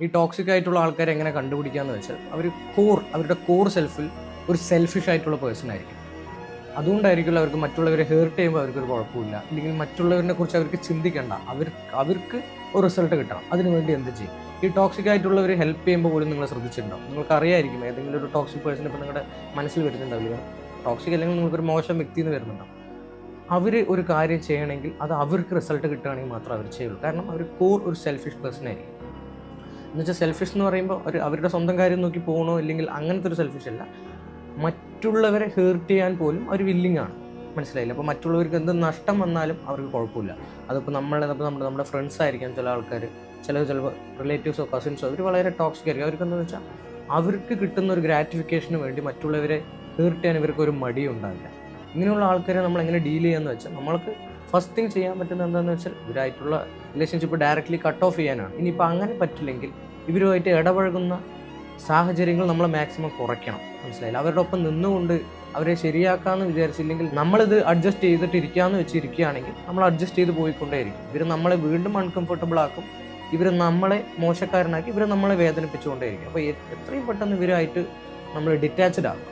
ഈ ടോക്സിക് ആയിട്ടുള്ള ആൾക്കാരെ എങ്ങനെ കണ്ടുപിടിക്കാന്ന് വെച്ചാൽ അവരുടെ കോർ സെൽഫിൽ ഒരു സെൽഫിഷ് ആയിട്ടുള്ള പേഴ്സൺ ആയിരിക്കും. അതുകൊണ്ടായിരിക്കും അവർക്ക് മറ്റുള്ളവരെ ഹേർട്ട് ചെയ്യുമ്പോൾ അവർക്കൊരു കുഴപ്പമില്ല, അല്ലെങ്കിൽ മറ്റുള്ളവരെ കുറിച്ച് അവർക്ക് ചിന്തിക്കേണ്ട, അവർക്ക് ഒരു റിസൾട്ട് കിട്ടണം, അതിനുവേണ്ടി എന്ത് ചെയ്യും. ഈ ടോക്സിക് ആയിട്ടുള്ളവർ ഹെൽപ്പ് ചെയ്യുമ്പോൾ പോലും നിങ്ങൾ ശ്രദ്ധിച്ചിട്ടുണ്ടാവും. നിങ്ങൾക്ക് അറിയായിരിക്കും ഏതെങ്കിലും ഒരു ടോക്സിക് പേഴ്സൺ ഇപ്പോൾ നിങ്ങളുടെ മനസ്സിൽ വരുന്നുണ്ടാവില്ല, ടോക്സിക് അല്ലെങ്കിൽ നിങ്ങൾക്കൊരു മോശം വ്യക്തി എന്ന് വരുന്നുണ്ടാവും. അവർ ഒരു കാര്യം ചെയ്യണമെങ്കിൽ അത് അവർക്ക് റിസൾട്ട് കിട്ടുകയാണെങ്കിൽ മാത്രമേ അവർ ചെയ്യുള്ളൂ. കാരണം അവർ ഒരു സെൽഫിഷ് പേഴ്സൺ ആയിരിക്കും. എന്നുവെച്ചാൽ സെൽഫിഷ് എന്ന് പറയുമ്പോൾ അവരുടെ സ്വന്തം കാര്യം നോക്കി പോകണോ ഇല്ലെങ്കിൽ അങ്ങനത്തെ ഒരു സെൽഫിഷ് അല്ല, മറ്റുള്ളവരെ ഹേർട്ട് ചെയ്യാൻ പോലും അവർ വില്ലിങ് ആണ്. മനസ്സിലായില്ല? അപ്പോൾ മറ്റുള്ളവർക്ക് എന്ത് നഷ്ടം വന്നാലും അവർക്ക് കുഴപ്പമില്ല. അതിപ്പോൾ നമ്മുടെ ഫ്രണ്ട്സ് ആയിരിക്കാം, ചിലപ്പോൾ റിലേറ്റീവ്സോ കസിൻസോ, അവർ വളരെ ടോക്സിക് ആയിരിക്കും. അവർക്ക് എന്താണെന്ന് വെച്ചാൽ അവർക്ക് കിട്ടുന്ന ഒരു ഗ്രാറ്റിഫിക്കേഷന് വേണ്ടി മറ്റുള്ളവരെ ഹേർട്ട് ചെയ്യാൻ ഇവർക്ക് ഒരു മടിയും ഉണ്ടാവില്ല. ഇങ്ങനെയുള്ള ആൾക്കാരെ നമ്മൾ എങ്ങനെ ഡീൽ ചെയ്യാന്ന് വെച്ചാൽ, നമ്മൾക്ക് ഫസ്റ്റ് തിങ് ചെയ്യാൻ പറ്റുന്നത് എന്താണെന്ന് വെച്ചാൽ ഇവരായിട്ടുള്ള റിലേഷൻഷിപ്പ് ഡയറക്റ്റ്ലി കട്ട് ഓഫ് ചെയ്യാനാണ്. ഇനിയിപ്പോൾ അങ്ങനെ പറ്റില്ലെങ്കിൽ ഇവരുമായിട്ട് ഇടപഴകുന്ന സാഹചര്യങ്ങൾ നമ്മൾ മാക്സിമം കുറയ്ക്കണം. മനസ്സിലായില്ല? അവരുടെ ഒപ്പം നിന്നുകൊണ്ട് അവരെ ശരിയാക്കാമെന്ന് വിചാരിച്ചില്ലെങ്കിൽ, നമ്മളിത് അഡ്ജസ്റ്റ് ചെയ്തിട്ട് ഇരിക്കാമെന്ന് വെച്ചിരിക്കുകയാണെങ്കിൽ നമ്മൾ അഡ്ജസ്റ്റ് ചെയ്ത് പോയിക്കൊണ്ടേയിരിക്കും. ഇവർ നമ്മളെ വീണ്ടും അൺകംഫർട്ടബിൾ ആക്കും, ഇവർ നമ്മളെ മോശക്കാരനാക്കി, ഇവർ നമ്മളെ വേദനിപ്പിച്ചുകൊണ്ടേയിരിക്കും. അപ്പോൾ എത്രയും പെട്ടെന്ന് ഇവരായിട്ട് നമ്മൾ ഡിറ്റാച്ച്ഡ് ആകും.